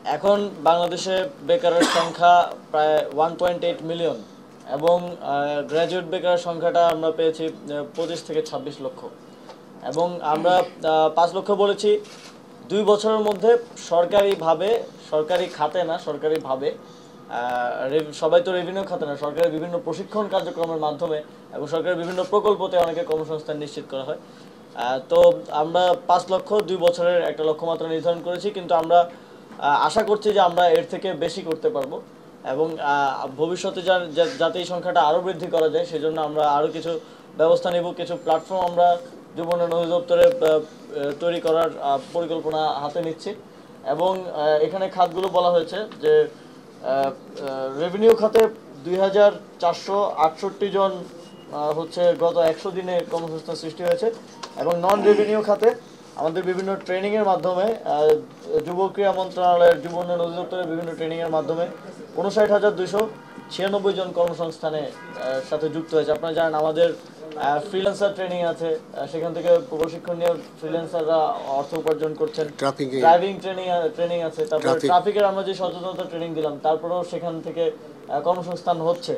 এখন বাংলাদেশে বেকারের সংখ্যা প্রায় 1.8 মিলিয়ন এবং গ্র্যাজুয়েট বেকারের সংখ্যাটা আমরা পেয়েছি 25 থেকে 26 লক্ষ। এবং আমরা 5 লক্ষ বলেছি 2 বছরের মধ্যে সরকারিভাবে, সরকারি খাতে না, সরকারিভাবে সবাই তো রেভিনিউ খাতে না, সরকারি বিভিন্ন প্রশিক্ষণ কার্যক্রমের মাধ্যমে এবং সরকারের বিভিন্ন প্রকল্পতে অনেকে কর্মসংস্থান নিশ্চিত করা হয়। তো আমরা 5 লক্ষ 2 বছরের একটা লক্ষ্যমাত্রা নির্ধারণ করেছি, কিন্তু আমরা আশা করছি যে আমরা এর থেকে বেশি করতে পারবো এবং ভবিষ্যতে যাতে এই সংখ্যাটা আরও বৃদ্ধি করা যায় সেজন্য আমরা আরও কিছু ব্যবস্থা নেব। কিছু প্ল্যাটফর্ম আমরা যুব উন্নয়ন অধিদপ্তরে তৈরি করার পরিকল্পনা হাতে নিচ্ছি। এবং এখানে খাতগুলো বলা হয়েছে যে রেভিনিউ খাতে 2468 জন হচ্ছে গত 100 দিনে কর্মসংস্থান সৃষ্টি হয়েছে। এবং নন রেভিনিউ খাতে আমাদের বিভিন্ন ট্রেনিংয়ের মাধ্যমে যুব ক্রীড়া মন্ত্রণালয়ের যুব উন্নয়ন অধিদপ্তরের বিভিন্ন ট্রেনিংয়ের মাধ্যমে 59,296 জন কর্মসংস্থানে সাথে যুক্ত হয়েছে। আপনারা জানেন আমাদের ফ্রিল্যান্সার ট্রেনিং আছে, সেখান থেকে প্রশিক্ষণ নিয়ে ফ্রিল্যান্সাররা অর্থ উপার্জন করছেন। ড্রাইভিং ট্রেনিং আছে, তারপরে ট্রাফিকের আমরা যে সচেতনতা ট্রেনিং দিলাম তারপরেও সেখান থেকে কর্মসংস্থান হচ্ছে।